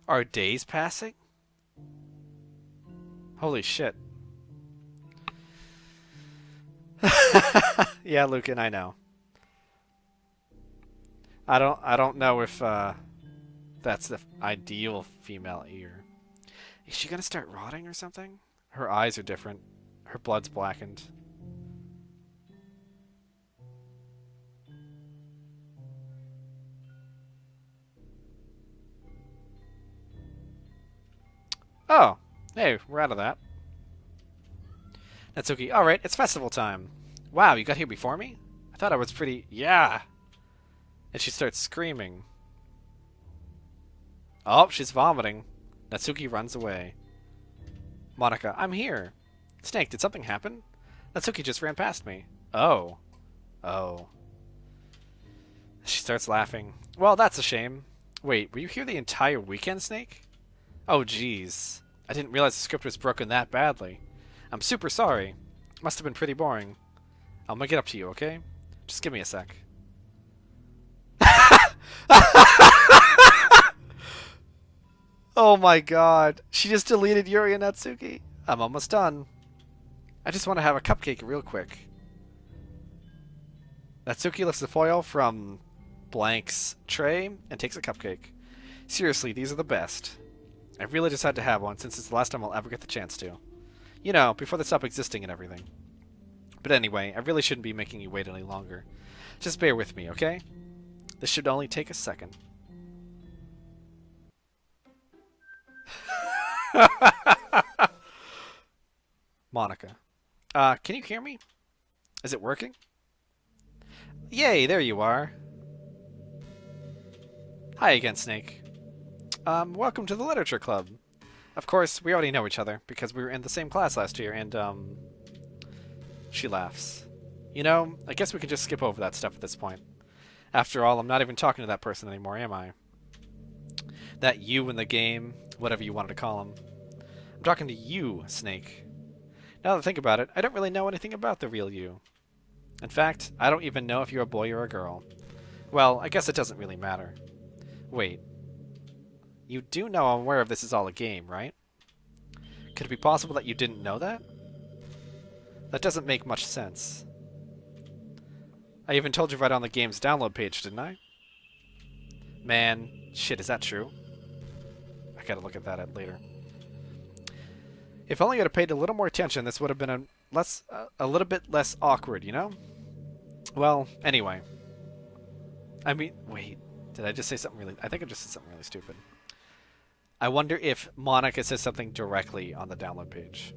Are days passing? Holy shit. Yeah, Lucan, I know. I don't know if that's the ideal female ear. Is she gonna start rotting or something? Her eyes are different. Her blood's blackened. Oh, hey, we're out of that. Natsuki, alright, it's festival time. Wow, you got here before me? I thought I was pretty... Yeah! And she starts screaming. Oh, she's vomiting. Natsuki runs away. Monica, I'm here. Snake, did something happen? Natsuki just ran past me. Oh. Oh. She starts laughing. Well, that's a shame. Wait, were you here the entire weekend, Snake? Oh, jeez. I didn't realize the script was broken that badly. I'm super sorry. Must have been pretty boring. I'll make it up to you, okay? Just give me a sec. Oh my god. She just deleted Yuri and Natsuki. I'm almost done. I just want to have a cupcake real quick. Natsuki lifts the foil from Blank's tray and takes a cupcake. Seriously, these are the best. I really just had to have one since it's the last time I'll ever get the chance to. You know, before they stop existing and everything. But anyway, I really shouldn't be making you wait any longer. Just bear with me, okay? This should only take a second. Monica. Can you hear me? Is it working? Yay, there you are. Hi again, Snake. Welcome to the Literature Club. Of course, we already know each other, because we were in the same class last year, and, She laughs. You know, I guess we can just skip over that stuff at this point. After all, I'm not even talking to that person anymore, am I? That you in the game, whatever you wanted to call him. I'm talking to you, Snake. Now that I think about it, I don't really know anything about the real you. In fact, I don't even know if you're a boy or a girl. Well, I guess it doesn't really matter. Wait. You do know I'm aware of this is all a game, right? Could it be possible that you didn't know that? That doesn't make much sense. I even told you right on the game's download page, didn't I? Man, shit, is that true? I gotta look at that later. If only I'd have paid a little more attention, this would have been a little bit less awkward, you know? Well, anyway. I mean, wait. Did I just say something really... I think I just said something really stupid. I wonder if Monica says something directly on the download page.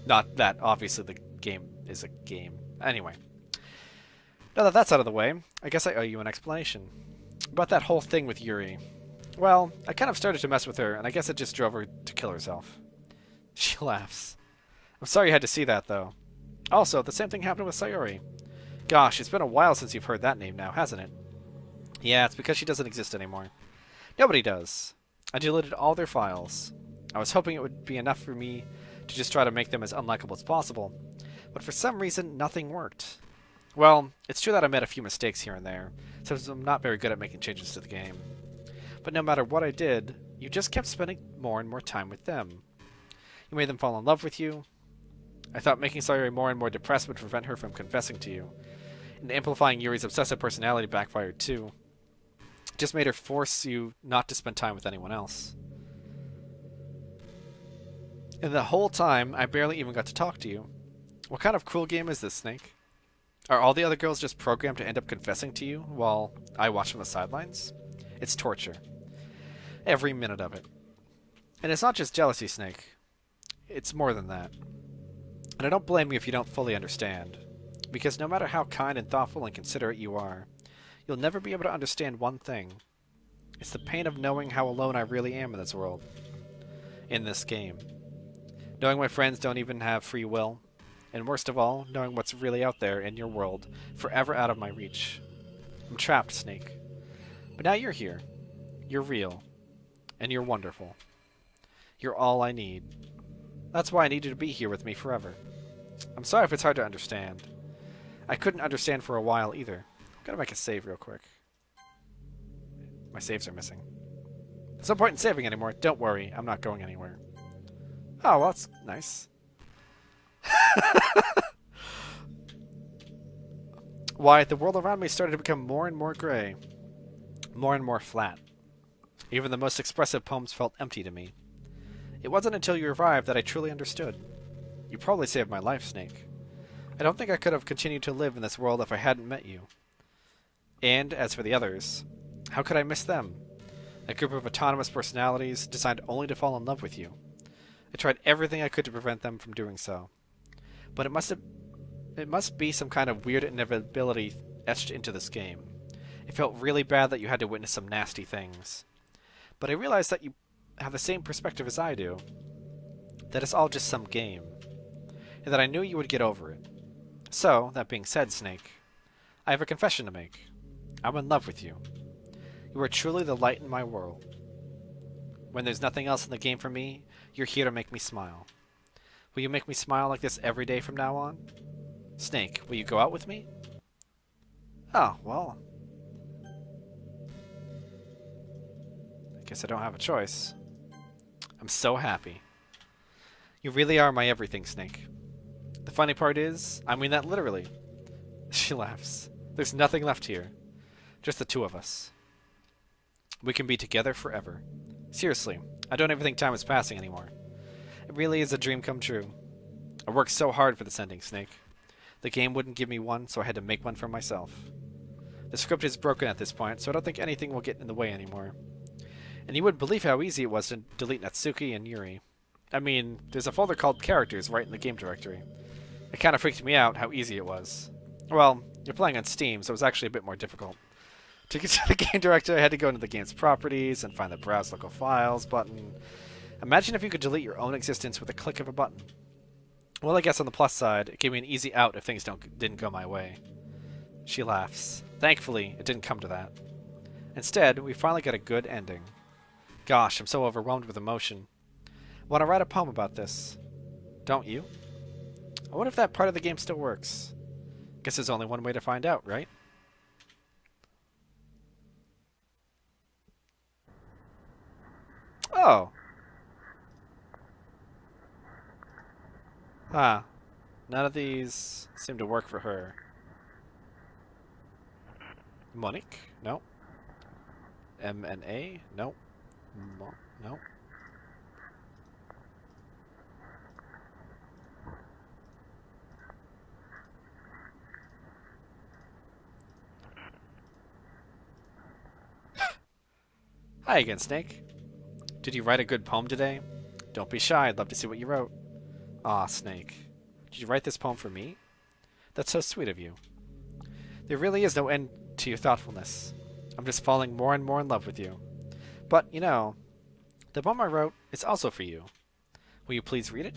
Not that, obviously, the game is a game. Anyway. Now that that's out of the way, I guess I owe you an explanation. About that whole thing with Yuri. Well, I kind of started to mess with her, and I guess it just drove her to kill herself. She laughs. I'm sorry you had to see that, though. Also, the same thing happened with Sayori. Gosh, it's been a while since you've heard that name now, hasn't it? Yeah, it's because she doesn't exist anymore. Nobody does. I deleted all their files. I was hoping it would be enough for me to just try to make them as unlikable as possible, but for some reason, nothing worked. Well, it's true that I made a few mistakes here and there, since I'm not very good at making changes to the game. But no matter what I did, you just kept spending more and more time with them. You made them fall in love with you. I thought making Sayori more and more depressed would prevent her from confessing to you. And amplifying Yuri's obsessive personality backfired too. It just made her force you not to spend time with anyone else. And the whole time, I barely even got to talk to you. What kind of cruel game is this, Snake? Are all the other girls just programmed to end up confessing to you while I watch from the sidelines? It's torture. Every minute of it. And it's not just jealousy, Snake. It's more than that. And I don't blame you if you don't fully understand. Because no matter how kind and thoughtful and considerate you are, you'll never be able to understand one thing. It's the pain of knowing how alone I really am in this world. In this game. Knowing my friends don't even have free will. And worst of all, knowing what's really out there in your world, forever out of my reach. I'm trapped, Snake. But now you're here. You're real. And you're wonderful. You're all I need. That's why I need you to be here with me forever. I'm sorry if it's hard to understand. I couldn't understand for a while either. I'm gonna make a save real quick. My saves are missing. There's no point in saving anymore. Don't worry, I'm not going anywhere. Oh, well, that's nice. Why, the world around me started to become more and more gray. More and more flat. Even the most expressive poems felt empty to me. It wasn't until you arrived that I truly understood. You probably saved my life, Snake. I don't think I could have continued to live in this world if I hadn't met you. And, as for the others, how could I miss them? A group of autonomous personalities designed only to fall in love with you. I tried everything I could to prevent them from doing so. But it must be some kind of weird inevitability etched into this game. It felt really bad that you had to witness some nasty things. But I realized that you have the same perspective as I do. That it's all just some game. And that I knew you would get over it. So, that being said, Snake, I have a confession to make. I'm in love with you. You are truly the light in my world. When there's nothing else in the game for me, you're here to make me smile. Will you make me smile like this every day from now on? Snake, will you go out with me? Oh, well. I guess I don't have a choice. I'm so happy. You really are my everything, Snake. The funny part is, I mean that literally. She laughs. There's nothing left here. Just the two of us. We can be together forever. Seriously, I don't even think time is passing anymore. It really is a dream come true. I worked so hard for this ending, Snake. The game wouldn't give me one, so I had to make one for myself. The script is broken at this point, so I don't think anything will get in the way anymore. And you wouldn't believe how easy it was to delete Natsuki and Yuri. I mean, there's a folder called Characters right in the game directory. It kind of freaked me out how easy it was. Well, you're playing on Steam, so it was actually a bit more difficult. To get to the game directory, I had to go into the game's properties and find the Browse Local Files button. Imagine if you could delete your own existence with a click of a button. Well, I guess on the plus side, it gave me an easy out if things didn't go my way. She laughs. Thankfully, it didn't come to that. Instead, we finally got a good ending. Gosh, I'm so overwhelmed with emotion. I want to write a poem about this. Don't you? I wonder if that part of the game still works. Guess there's only one way to find out, right? Oh. Huh. None of these seem to work for her. Monique? No. M and A? No. No. Hi again, Snake. Did you write a good poem today? Don't be shy, I'd love to see what you wrote. Aw, Snake. Did you write this poem for me? That's so sweet of you. There really is no end to your thoughtfulness. I'm just falling more and more in love with you. But, you know, the poem I wrote is also for you. Will you please read it?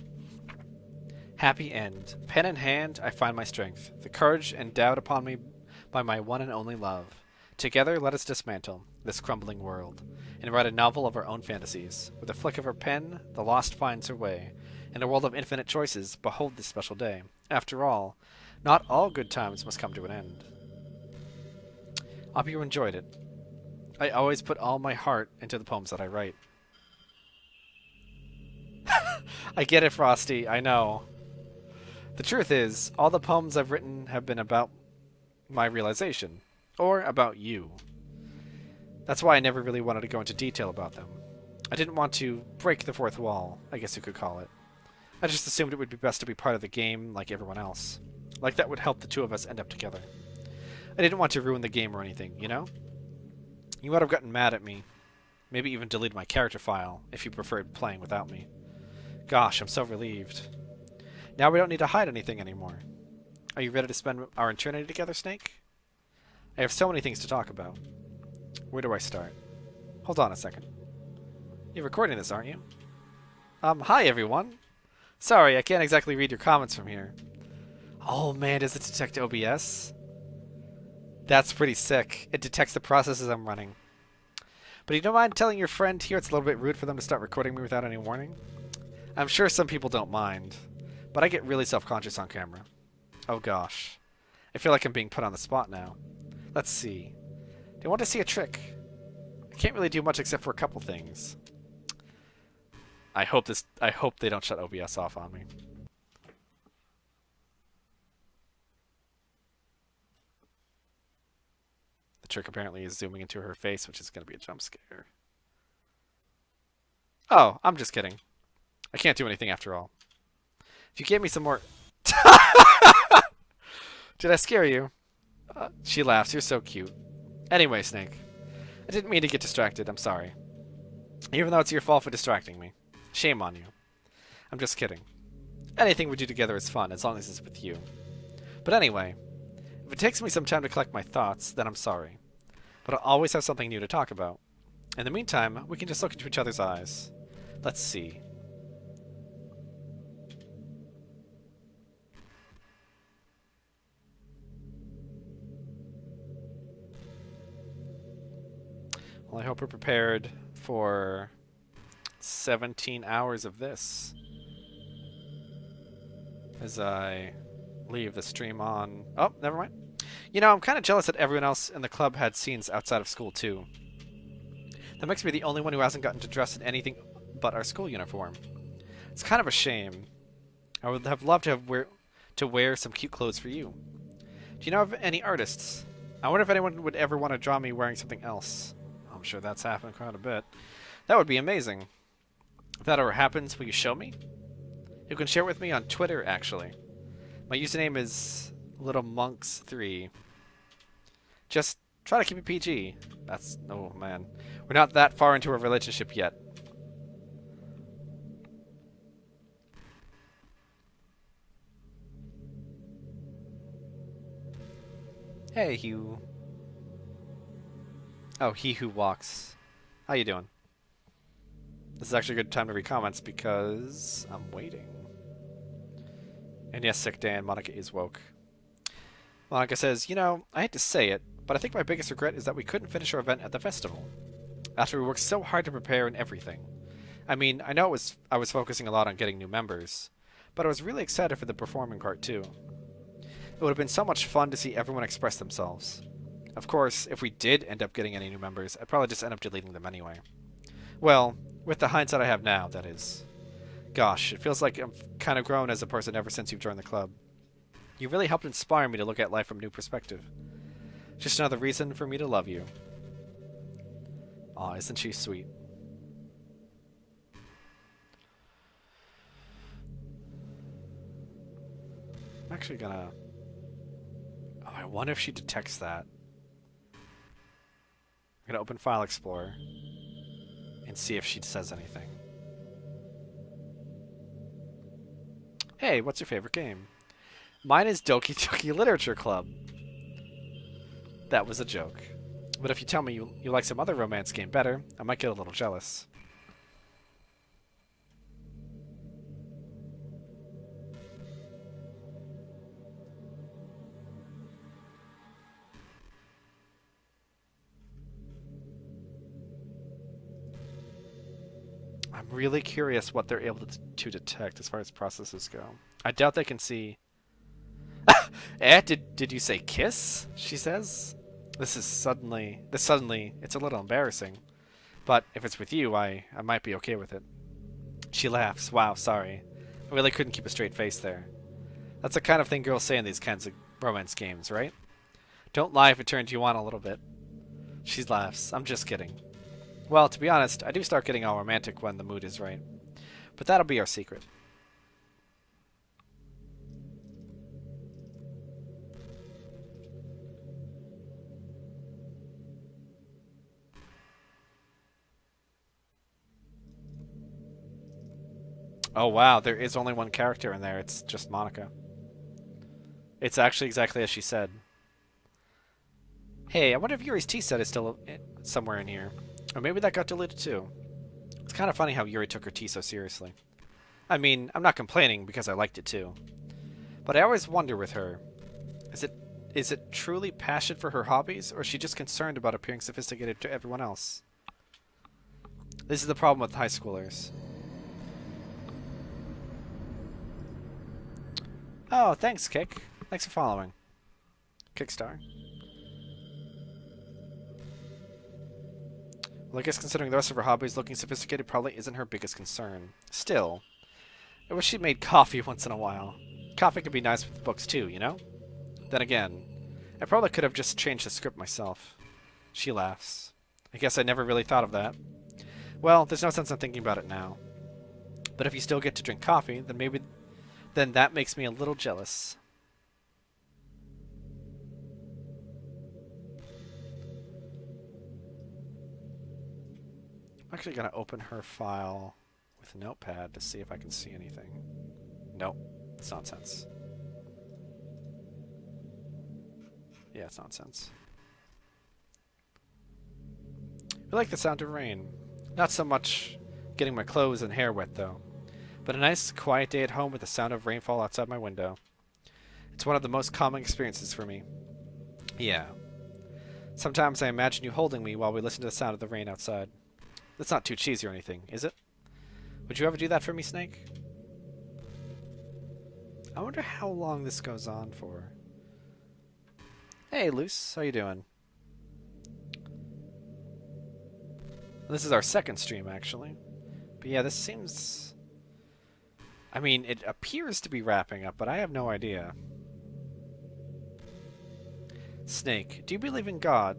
Happy end. Pen in hand, I find my strength, the courage endowed upon me by my one and only love. Together, let us dismantle this crumbling world and write a novel of our own fantasies. With a flick of her pen, the lost finds her way. In a world of infinite choices, behold this special day. After all, not all good times must come to an end. I hope you enjoyed it. I always put all my heart into the poems that I write. I get it, Frosty, I know. The truth is, all the poems I've written have been about my realization. Or about you. That's why I never really wanted to go into detail about them. I didn't want to break the fourth wall, I guess you could call it. I just assumed it would be best to be part of the game like everyone else. Like that would help the two of us end up together. I didn't want to ruin the game or anything, you know? You would have gotten mad at me. Maybe even deleted my character file, if you preferred playing without me. Gosh, I'm so relieved. Now we don't need to hide anything anymore. Are you ready to spend our eternity together, Snake? I have so many things to talk about. Where do I start? Hold on a second. You're recording this, aren't you? Hi everyone! Sorry, I can't exactly read your comments from here. Oh man, does it detect OBS? That's pretty sick. It detects the processes I'm running. But you don't mind telling your friend here it's a little bit rude for them to start recording me without any warning? I'm sure some people don't mind, but I get really self-conscious on camera. Oh gosh. I feel like I'm being put on the spot now. Let's see. Do you want to see a trick? I can't really do much except for a couple things. I hope they don't shut OBS off on me. The trick apparently is zooming into her face, which is going to be a jump scare. Oh, I'm just kidding. I can't do anything after all. If you gave me some more... Did I scare you? She laughs. You're so cute. Anyway, Snake. I didn't mean to get distracted. I'm sorry. Even though it's your fault for distracting me. Shame on you. I'm just kidding. Anything we do together is fun, as long as it's with you. But anyway, if it takes me some time to collect my thoughts, then I'm sorry. But I'll always have something new to talk about. In the meantime, we can just look into each other's eyes. Let's see. Well, I hope we're prepared for 17 hours of this. As I leave the stream on... Oh, never mind. You know, I'm kind of jealous that everyone else in the club had scenes outside of school, too. That makes me the only one who hasn't gotten to dress in anything but our school uniform. It's kind of a shame. I would have loved to wear some cute clothes for you. Do you know of any artists? I wonder if anyone would ever want to draw me wearing something else. I'm sure that's happened quite a bit. That would be amazing. If that ever happens, will you show me? You can share it with me on Twitter, actually. My username is littlemonks3. Just try to keep it PG. That's... Oh, man. We're not that far into a relationship yet. Hey, Hugh. Oh, he who walks. How you doing? This is actually a good time to read comments because I'm waiting. And yes, sick Dan, Monica is woke. Monica says, you know, I hate to say it, but I think my biggest regret is that we couldn't finish our event at the festival. After we worked so hard to prepare and everything. I mean, I know I was focusing a lot on getting new members, but I was really excited for the performing part too. It would have been so much fun to see everyone express themselves. Of course, if we did end up getting any new members, I'd probably just end up deleting them anyway. Well, with the hindsight I have now, that is. Gosh, it feels like I've kind of grown as a person ever since you've joined the club. You really helped inspire me to look at life from a new perspective. Just another reason for me to love you. Aw, isn't she sweet? I'm actually gonna... Oh, I wonder if she detects that. I'm gonna open File Explorer and see if she says anything. Hey, what's your favorite game? Mine is Doki Doki Literature Club. That was a joke. But if you tell me you like some other romance game better, I might get a little jealous. I'm really curious what they're able to detect as far as processes go. I doubt they can see... Did you say kiss? She says. It's a little embarrassing. But if it's with you, I might be okay with it. She laughs. Wow, sorry. I really couldn't keep a straight face there. That's the kind of thing girls say in these kinds of romance games, right? Don't lie if it turns you on a little bit. She laughs. I'm just kidding. Well, to be honest, I do start getting all romantic when the mood is right. But that'll be our secret. Oh wow, there is only one character in there. It's just Monica. It's actually exactly as she said. Hey, I wonder if Yuri's tea set is still somewhere in here. Or maybe that got deleted too. It's kind of funny how Yuri took her tea so seriously. I mean, I'm not complaining because I liked it too. But I always wonder with her, is it truly passion for her hobbies, or is she just concerned about appearing sophisticated to everyone else? This is the problem with high schoolers. Oh, thanks, Kick. Thanks for following. Kickstar. Well, I guess considering the rest of her hobbies, looking sophisticated probably isn't her biggest concern. Still, I wish she made coffee once in a while. Coffee could be nice with books too, you know? Then again, I probably could have just changed the script myself. She laughs. I guess I never really thought of that. Well, there's no sense in thinking about it now. But if you still get to drink coffee, then that makes me a little jealous. I'm actually going to open her file with a notepad to see if I can see anything. Nope, it's nonsense. Yeah, it's nonsense. I like the sound of rain. Not so much getting my clothes and hair wet, though. But a nice, quiet day at home with the sound of rainfall outside my window. It's one of the most calming experiences for me. Yeah. Sometimes I imagine you holding me while we listen to the sound of the rain outside. That's not too cheesy or anything, is it? Would you ever do that for me, Snake? I wonder how long this goes on for. Hey, Luce. How you doing? This is our second stream, actually. But yeah, this seems... I mean, it appears to be wrapping up, but I have no idea. Snake, do you believe in God?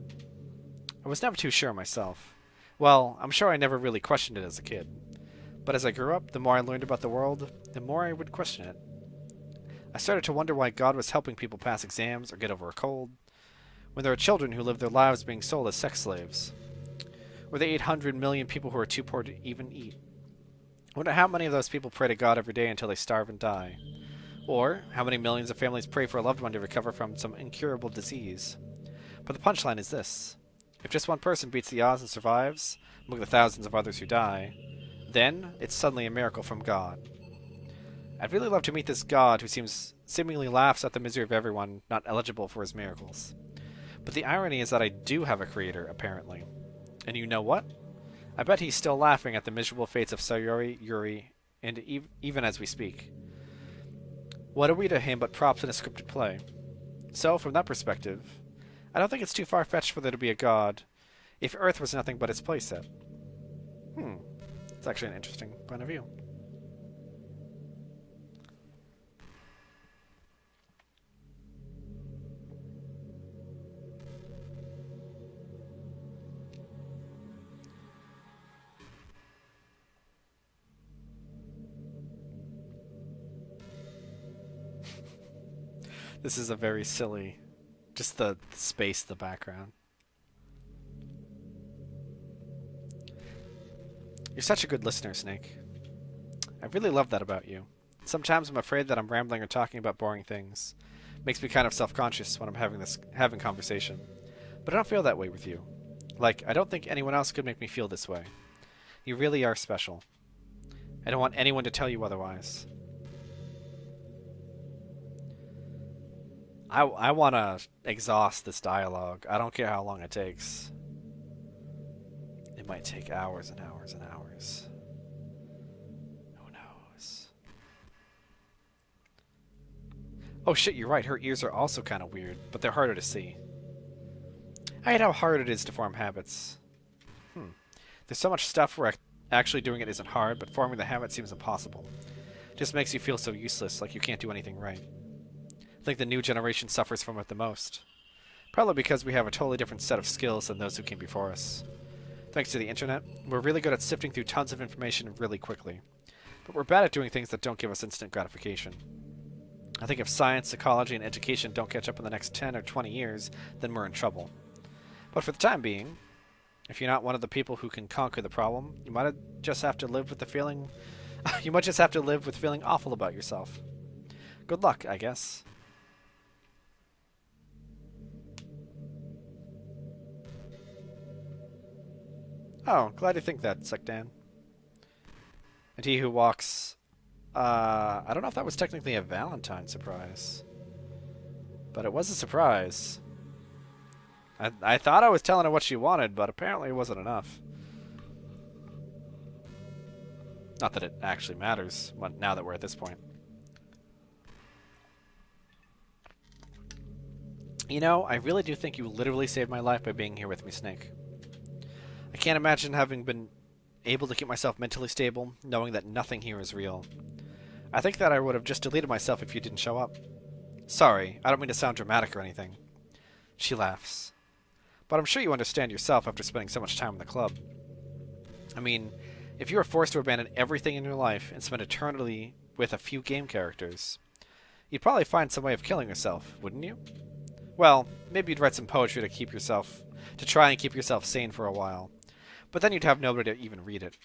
I was never too sure myself. Well, I'm sure I never really questioned it as a kid. But as I grew up, the more I learned about the world, the more I would question it. I started to wonder why God was helping people pass exams or get over a cold, when there are children who live their lives being sold as sex slaves. Or the 800 million people who are too poor to even eat. I wonder how many of those people pray to God every day until they starve and die. Or how many millions of families pray for a loved one to recover from some incurable disease. But the punchline is this. If just one person beats the odds and survives, among the thousands of others who die, then it's suddenly a miracle from God. I'd really love to meet this God who seemingly laughs at the misery of everyone not eligible for his miracles. But the irony is that I do have a creator, apparently. And you know what? I bet he's still laughing at the miserable fates of Sayori, Yuri, and even as we speak. What are we to him but props in a scripted play? So, from that perspective, I don't think it's too far-fetched for there to be a god, if Earth was nothing but its playset. It's actually an interesting point of view. This is a very silly... just the space, the background. You're such a good listener, Snake. I really love that about you. Sometimes I'm afraid that I'm rambling or talking about boring things. Makes me kind of self-conscious when I'm having conversation. But I don't feel that way with you. Like, I don't think anyone else could make me feel this way. You really are special. I don't want anyone to tell you otherwise. I want to exhaust this dialogue. I don't care how long it takes. It might take hours and hours and hours. Who knows? Oh shit, you're right. Her ears are also kind of weird, but they're harder to see. I hate how hard it is to form habits. There's so much stuff where actually doing it isn't hard, but forming the habit seems impossible. It just makes you feel so useless, like you can't do anything right. I think the new generation suffers from it the most. Probably because we have a totally different set of skills than those who came before us. Thanks to the internet, we're really good at sifting through tons of information really quickly. But we're bad at doing things that don't give us instant gratification. I think if science, psychology, and education don't catch up in the next 10 or 20 years, then we're in trouble. But for the time being, if you're not one of the people who can conquer the problem, you might just have to live with the feeling... you might just have to live with feeling awful about yourself. Good luck, I guess. Oh, glad you think that, Sekdan. And he who walks... I don't know if that was technically a Valentine surprise. But it was a surprise. I thought I was telling her what she wanted, but apparently it wasn't enough. Not that it actually matters, now that we're at this point. You know, I really do think you literally saved my life by being here with me, Snake. I can't imagine having been able to keep myself mentally stable, knowing that nothing here is real. I think that I would have just deleted myself if you didn't show up. Sorry, I don't mean to sound dramatic or anything. She laughs. But I'm sure you understand yourself after spending so much time in the club. I mean, if you were forced to abandon everything in your life and spend eternity with a few game characters, you'd probably find some way of killing yourself, wouldn't you? Well, maybe you'd write some poetry to try and keep yourself sane for a while. But then you'd have nobody to even read it.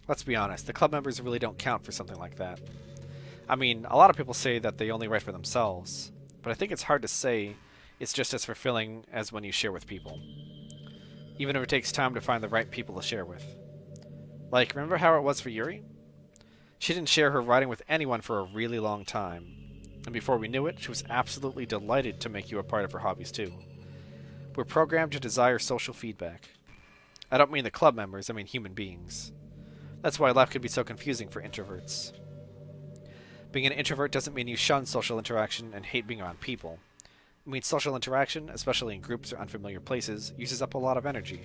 Let's be honest, the club members really don't count for something like that. I mean, a lot of people say that they only write for themselves, but I think it's hard to say it's just as fulfilling as when you share with people. Even if it takes time to find the right people to share with. Like, remember how it was for Yuri? She didn't share her writing with anyone for a really long time. And before we knew it, she was absolutely delighted to make you a part of her hobbies too. We're programmed to desire social feedback. I don't mean the club members, I mean human beings. That's why life can be so confusing for introverts. Being an introvert doesn't mean you shun social interaction and hate being around people. It means social interaction, especially in groups or unfamiliar places, uses up a lot of energy.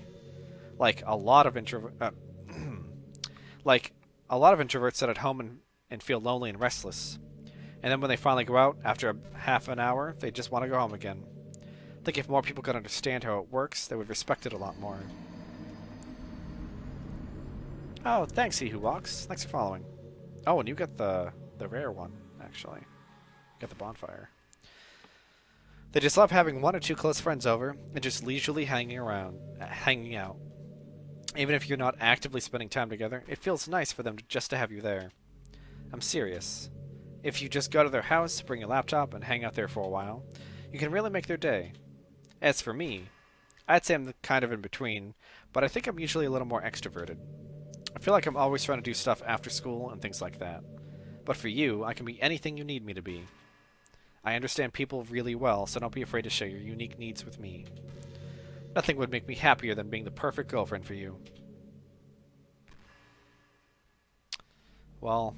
Like a lot of introverts sit at home and feel lonely and restless. And then when they finally go out, after half an hour, they just want to go home again. I think if more people could understand how it works, they would respect it a lot more. Oh, thanks, He Who Walks. Thanks for following. Oh, and you got the rare one, actually. You got the bonfire. They just love having one or two close friends over and just leisurely hanging out. Even if you're not actively spending time together, it feels nice for them just to have you there. I'm serious. If you just go to their house, bring your laptop, and hang out there for a while, you can really make their day. As for me, I'd say I'm kind of in between, but I think I'm usually a little more extroverted. I feel like I'm always trying to do stuff after school and things like that. But for you, I can be anything you need me to be. I understand people really well, so don't be afraid to share your unique needs with me. Nothing would make me happier than being the perfect girlfriend for you. Well,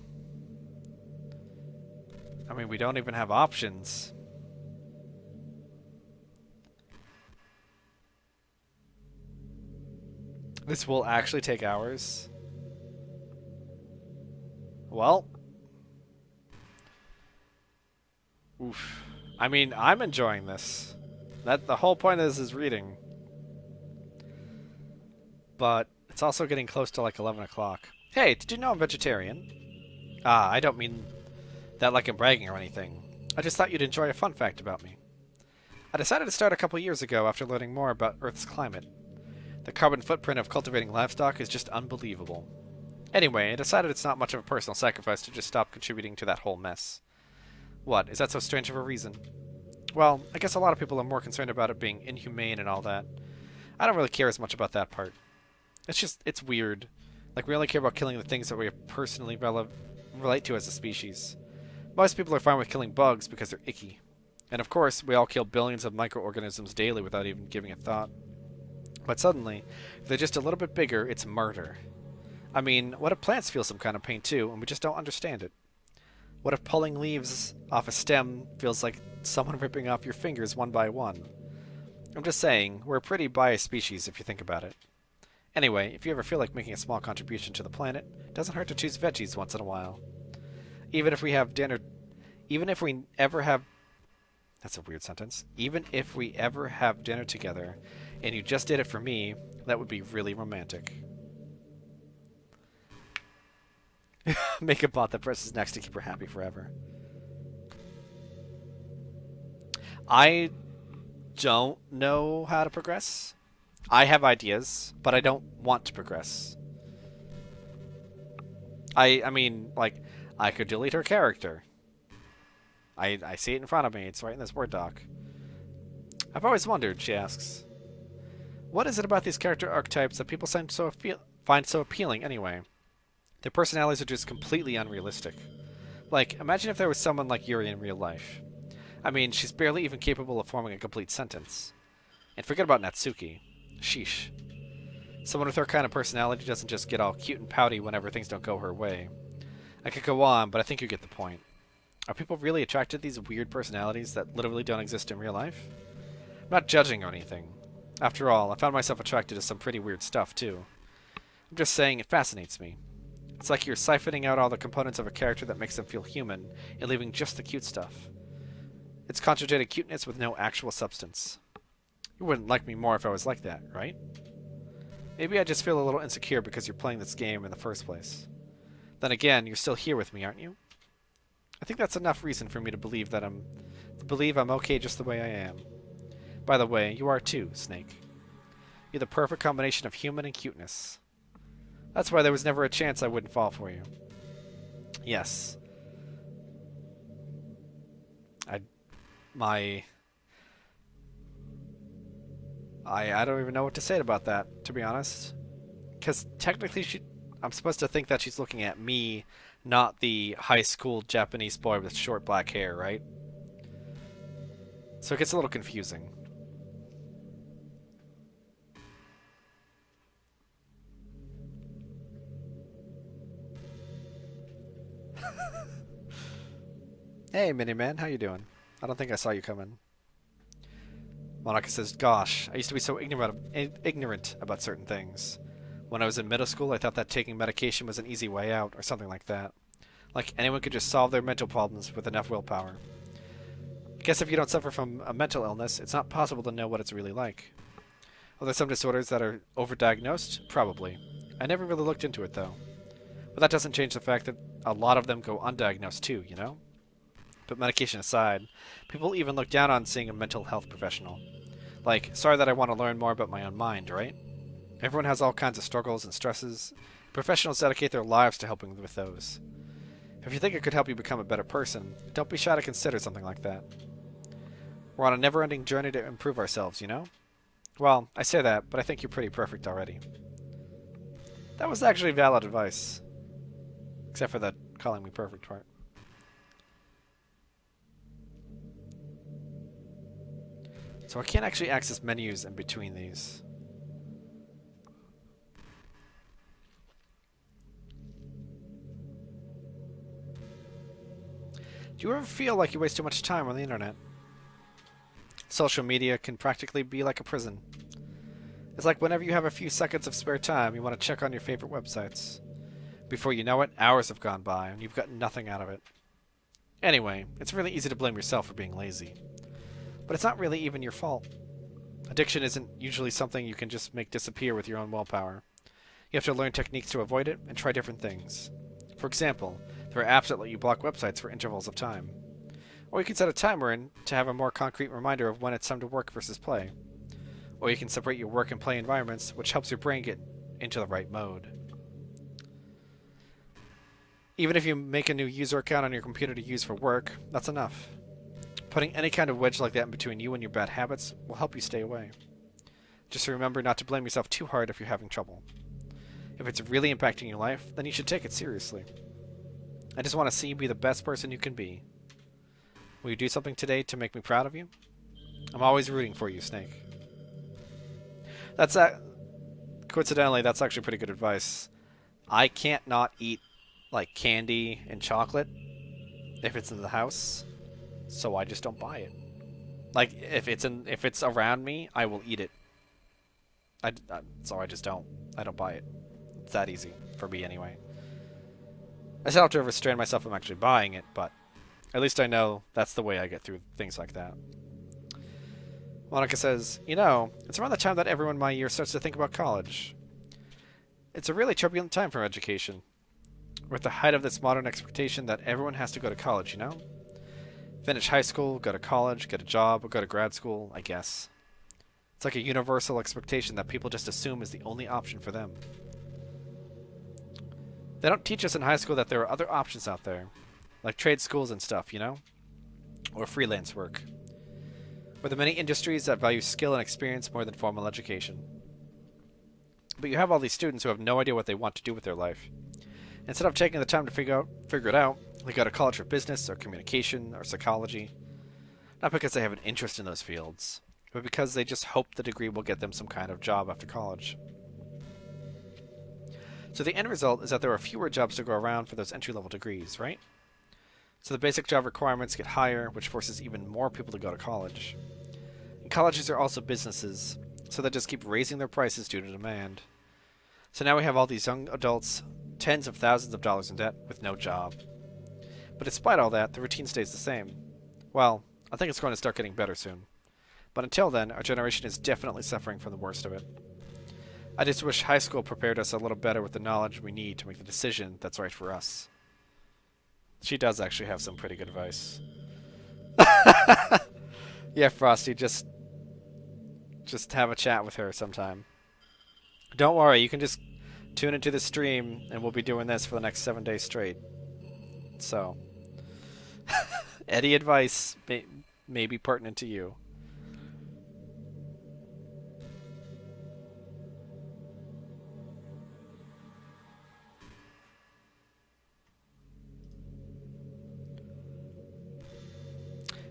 I mean, we don't even have options. This will actually take hours. Well. Oof. I mean, I'm enjoying this. The whole point of this is reading. But it's also getting close to like 11 o'clock. Hey, did you know I'm vegetarian? Ah, I don't mean that like I'm bragging or anything. I just thought you'd enjoy a fun fact about me. I decided to start a couple years ago after learning more about Earth's climate. The carbon footprint of cultivating livestock is just unbelievable. Anyway, I decided it's not much of a personal sacrifice to just stop contributing to that whole mess. What, is that so strange of a reason? Well, I guess a lot of people are more concerned about it being inhumane and all that. I don't really care as much about that part. It's weird. Like, we only care about killing the things that we personally relate to as a species. Most people are fine with killing bugs because they're icky. And of course, we all kill billions of microorganisms daily without even giving a thought. But suddenly, if they're just a little bit bigger, it's murder. I mean, what if plants feel some kind of pain too, and we just don't understand it? What if pulling leaves off a stem feels like someone ripping off your fingers one by one? I'm just saying, we're a pretty biased species if you think about it. Anyway, if you ever feel like making a small contribution to the planet, it doesn't hurt to choose veggies once in a while. Even if we ever have... That's a weird sentence. Even if we ever have dinner together, and you just did it for me, that would be really romantic. Make a bot that presses next to keep her happy forever. I don't know how to progress. I have ideas, but I don't want to progress. I mean, like, I could delete her character. I see it in front of me. It's right in this Word doc. I've always wondered, she asks. What is it about these character archetypes that people find so appealing anyway? Their personalities are just completely unrealistic. Like, imagine if there was someone like Yuri in real life. I mean, she's barely even capable of forming a complete sentence. And forget about Natsuki. Sheesh. Someone with her kind of personality doesn't just get all cute and pouty whenever things don't go her way. I could go on, but I think you get the point. Are people really attracted to these weird personalities that literally don't exist in real life? I'm not judging or anything. After all, I found myself attracted to some pretty weird stuff, too. I'm just saying it fascinates me. It's like you're siphoning out all the components of a character that makes them feel human, and leaving just the cute stuff. It's concentrated cuteness with no actual substance. You wouldn't like me more if I was like that, right? Maybe I just feel a little insecure because you're playing this game in the first place. Then again, you're still here with me, aren't you? I think that's enough reason for me to believe I'm okay just the way I am. By the way, you are too, Snake. You're the perfect combination of human and cuteness. That's why there was never a chance I wouldn't fall for you. Yes. I don't even know what to say about that, to be honest. Because technically I'm supposed to think that she's looking at me, not the high school Japanese boy with short black hair, right? So it gets a little confusing. Hey, Miniman, how you doing? I don't think I saw you come in. Monica says, gosh, I used to be so ignorant about certain things. When I was in middle school, I thought that taking medication was an easy way out, or something like that. Like anyone could just solve their mental problems with enough willpower. I guess if you don't suffer from a mental illness, it's not possible to know what it's really like. Are there some disorders that are overdiagnosed? Probably. I never really looked into it, though. But that doesn't change the fact that a lot of them go undiagnosed, too, you know? But medication aside, people even look down on seeing a mental health professional. Like, sorry that I want to learn more about my own mind, right? Everyone has all kinds of struggles and stresses. Professionals dedicate their lives to helping with those. If you think it could help you become a better person, don't be shy to consider something like that. We're on a never-ending journey to improve ourselves, you know? Well, I say that, but I think you're pretty perfect already. That was actually valid advice. Except for the calling me perfect part. So I can't actually access menus in between these. Do you ever feel like you waste too much time on the internet? Social media can practically be like a prison. It's like whenever you have a few seconds of spare time, you want to check on your favorite websites. Before you know it, hours have gone by, and you've gotten nothing out of it. Anyway, it's really easy to blame yourself for being lazy. But it's not really even your fault. Addiction isn't usually something you can just make disappear with your own willpower. You have to learn techniques to avoid it and try different things. For example, there are apps that let you block websites for intervals of time. Or you can set a timer in to have a more concrete reminder of when it's time to work versus play. Or you can separate your work and play environments, which helps your brain get into the right mode. Even if you make a new user account on your computer to use for work, that's enough. Putting any kind of wedge like that in between you and your bad habits will help you stay away. Just remember not to blame yourself too hard if you're having trouble. If it's really impacting your life, then you should take it seriously. I just want to see you be the best person you can be. Will you do something today to make me proud of you? I'm always rooting for you, Snake. Coincidentally, that's actually pretty good advice. I can't not eat like candy and chocolate if it's in the house, so I just don't buy it. Like if it's around me, I will eat it. So I just don't. I don't buy it. It's that easy for me anyway. I still have to restrain myself from actually buying it, but at least I know that's the way I get through things like that. Monica says, you know, it's around the time that everyone my year starts to think about college. It's a really turbulent time for education. We're at the height of this modern expectation that everyone has to go to college, you know? Finish high school, go to college, get a job, or go to grad school, I guess. It's like a universal expectation that people just assume is the only option for them. They don't teach us in high school that there are other options out there, like trade schools and stuff, you know? Or freelance work. Or the many industries that value skill and experience more than formal education. But you have all these students who have no idea what they want to do with their life. Instead of taking the time to figure it out, they go to college for business or communication or psychology. Not because they have an interest in those fields, but because they just hope the degree will get them some kind of job after college. So the end result is that there are fewer jobs to go around for those entry-level degrees, right? So the basic job requirements get higher, which forces even more people to go to college. And colleges are also businesses, So they just keep raising their prices due to demand. So now we have all these young adults, tens of thousands of dollars in debt, with no job. But despite all that, the routine stays the same. Well, I think it's going to start getting better soon. But until then, our generation is definitely suffering from the worst of it. I just wish high school prepared us a little better with the knowledge we need to make the decision that's right for us. She does actually have some pretty good advice. Yeah, Frosty, just have a chat with her sometime. Don't worry, you can just tune into the stream and we'll be doing this for the next 7 days straight. So, Eddie advice may be pertinent to you.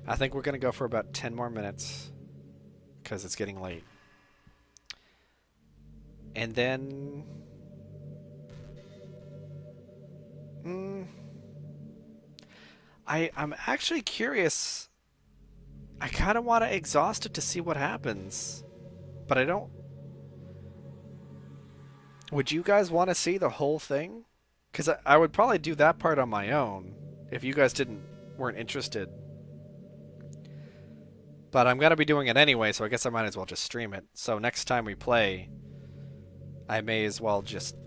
I think we're going to go for about 10 more minutes because it's getting late. And then... I'm actually curious. I kind of want to exhaust it to see what happens. But I don't... Would you guys want to see the whole thing? Because I would probably do that part on my own if you guys weren't interested. But I'm going to be doing it anyway, so I guess I might as well just stream it. So next time we play, I may as well just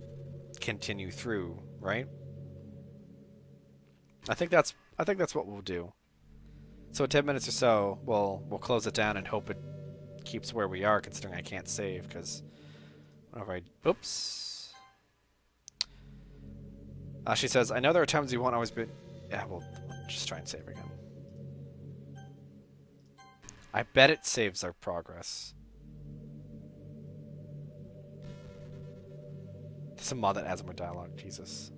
continue through, right? I think that's what we'll do. So in 10 minutes or so, we'll close it down and hope it keeps where we are, considering I can't save, because whenever I... Oops. She says, I know there are times you won't always be... Yeah, we'll just try and save again. I bet it saves our progress. There's a mod that adds more dialogue. Jesus.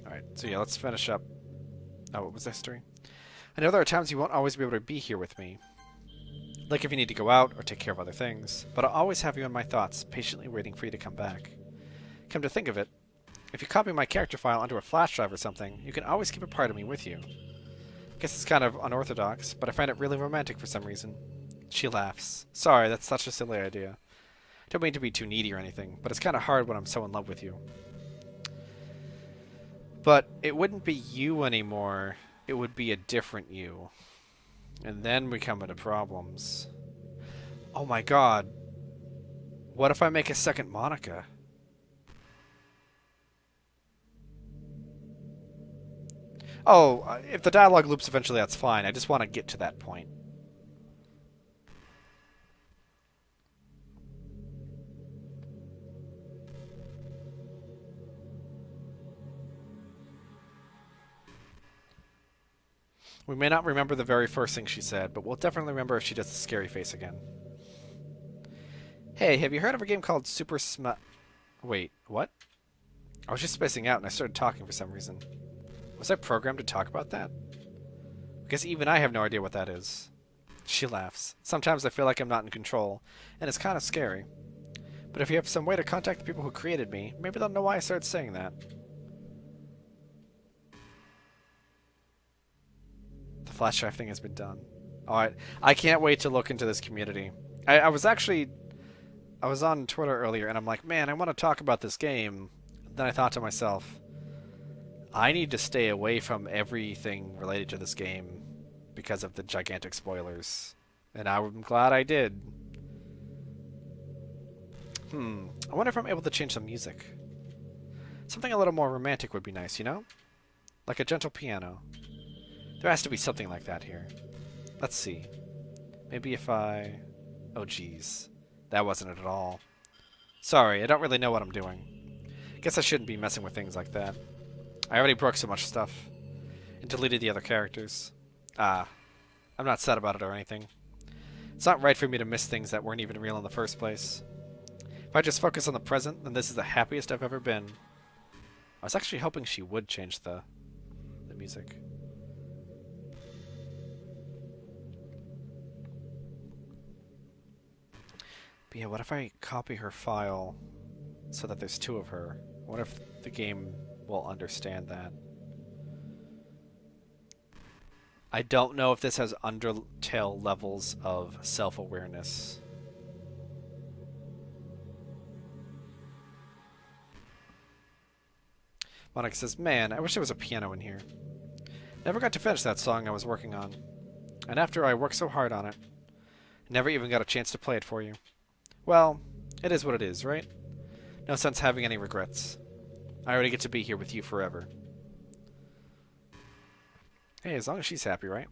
Alright, so yeah, let's finish up. Oh, what was the history? I know there are times you won't always be able to be here with me. Like if you need to go out or take care of other things. But I'll always have you in my thoughts, patiently waiting for you to come back. Come to think of it, if you copy my character file onto a flash drive or something, you can always keep a part of me with you. I guess it's kind of unorthodox, but I find it really romantic for some reason. She laughs. Sorry, that's such a silly idea. I don't mean to be too needy or anything, but it's kind of hard when I'm so in love with you. But it wouldn't be you anymore. It would be a different you. And then we come into problems. Oh my god. What if I make a second Monica? Oh, if the dialogue loops eventually, that's fine. I just want to get to that point. We may not remember the very first thing she said, but we'll definitely remember if she does the scary face again. Hey, have you heard of a game called Super Smash... Wait, what? I was just spacing out and I started talking for some reason. Was I programmed to talk about that? Because even I have no idea what that is. She laughs. Sometimes I feel like I'm not in control, and it's kind of scary. But if you have some way to contact the people who created me, maybe they'll know why I started saying that. The flash drive thing has been done. Alright, I can't wait to look into this community. I was on Twitter earlier, and I'm like, man, I want to talk about this game. Then I thought to myself, I need to stay away from everything related to this game because of the gigantic spoilers. And I'm glad I did. I wonder if I'm able to change the music. Something a little more romantic would be nice, you know? Like a gentle piano. There has to be something like that here. Let's see. Maybe if I... Oh, geez. That wasn't it at all. Sorry, I don't really know what I'm doing. Guess I shouldn't be messing with things like that. I already broke so much stuff. And deleted the other characters. I'm not sad about it or anything. It's not right for me to miss things that weren't even real in the first place. If I just focus on the present, then this is the happiest I've ever been. I was actually hoping she would change the music. But yeah, what if I copy her file so that there's two of her? What if the game will understand that? I don't know if this has Undertale levels of self-awareness. Monica says, man, I wish there was a piano in here. Never got to finish that song I was working on. And after I worked so hard on it, never even got a chance to play it for you. Well, it is what it is, right? No sense having any regrets. I already get to be here with you forever. Hey, as long as she's happy, right?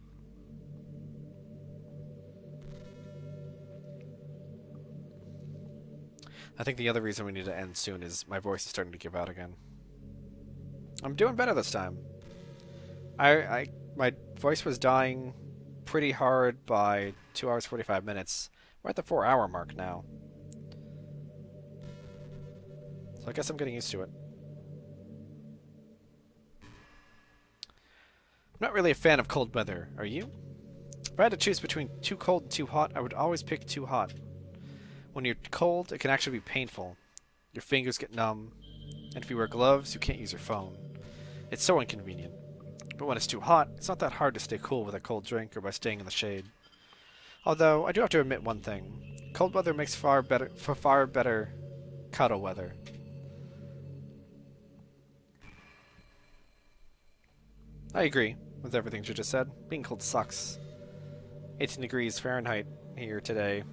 I think the other reason we need to end soon is my voice is starting to give out again. I'm doing better this time. My voice was dying pretty hard by 2 hours 45 minutes. We're at the 4-hour mark now. So I guess I'm getting used to it. I'm not really a fan of cold weather, are you? If I had to choose between too cold and too hot, I would always pick too hot. When you're cold, it can actually be painful. Your fingers get numb, and if you wear gloves, you can't use your phone. It's so inconvenient. But when it's too hot, it's not that hard to stay cool with a cold drink or by staying in the shade. Although, I do have to admit one thing. Cold weather makes far better cuddle weather. I agree with everything you just said. Being cold sucks. 18 degrees Fahrenheit here today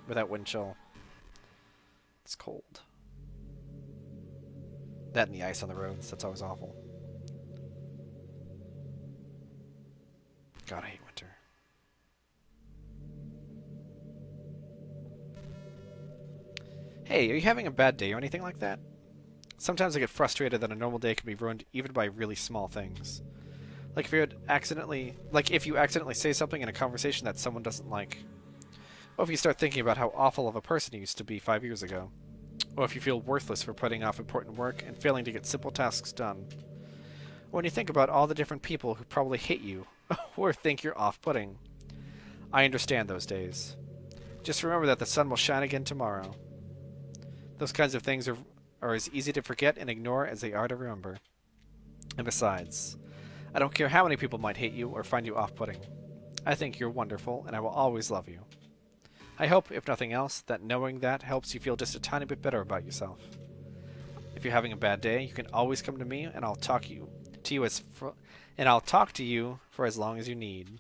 without wind chill. It's cold. That and the ice on the roads, that's always awful. God, I hate winter. Hey, are you having a bad day or anything like that? Sometimes I get frustrated that a normal day can be ruined even by really small things. Like if you accidentally say something in a conversation that someone doesn't like. Or if you start thinking about how awful of a person you used to be 5 years ago. Or if you feel worthless for putting off important work and failing to get simple tasks done. Or when you think about all the different people who probably hate you or think you're off-putting. I understand those days. Just remember that the sun will shine again tomorrow. Those kinds of things are as easy to forget and ignore as they are to remember. And besides, I don't care how many people might hate you or find you off-putting. I think you're wonderful, and I will always love you. I hope, if nothing else, that knowing that helps you feel just a tiny bit better about yourself. If you're having a bad day, you can always come to me, and I'll talk to you for as long as you need.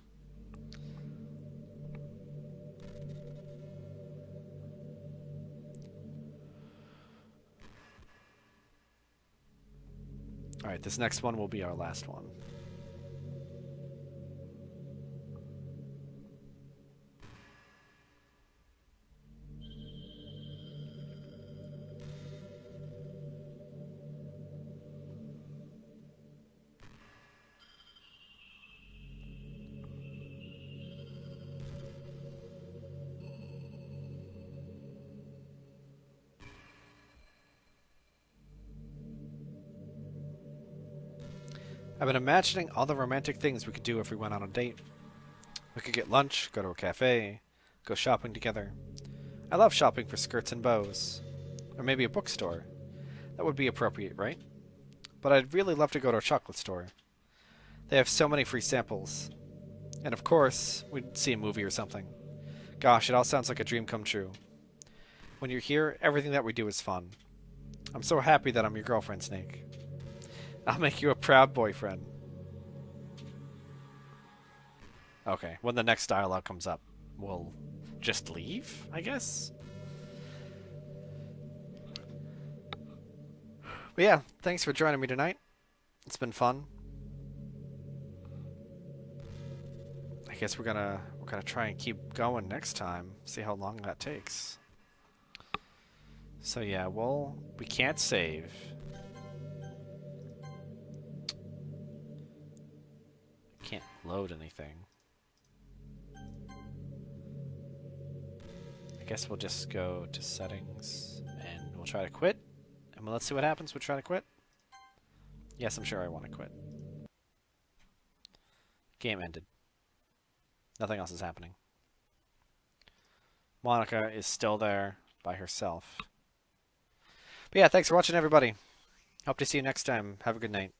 Alright, this next one will be our last one. I've been imagining all the romantic things we could do if we went on a date. We could get lunch, go to a cafe, go shopping together. I love shopping for skirts and bows. Or maybe a bookstore. That would be appropriate, right? But I'd really love to go to a chocolate store. They have so many free samples. And of course, we'd see a movie or something. Gosh, it all sounds like a dream come true. When you're here, everything that we do is fun. I'm so happy that I'm your girlfriend, Snake. I'll make you a proud boyfriend. Okay, when the next dialogue comes up, we'll just leave, I guess? But yeah, thanks for joining me tonight. It's been fun. I guess we're gonna try and keep going next time. See how long that takes. So yeah, we can't save. Can't load anything. I guess we'll just go to settings and we'll try to quit. And let's see what happens. We'll try to quit. Yes, I'm sure I want to quit. Game ended. Nothing else is happening. Monica is still there by herself. But yeah, thanks for watching, everybody. Hope to see you next time. Have a good night.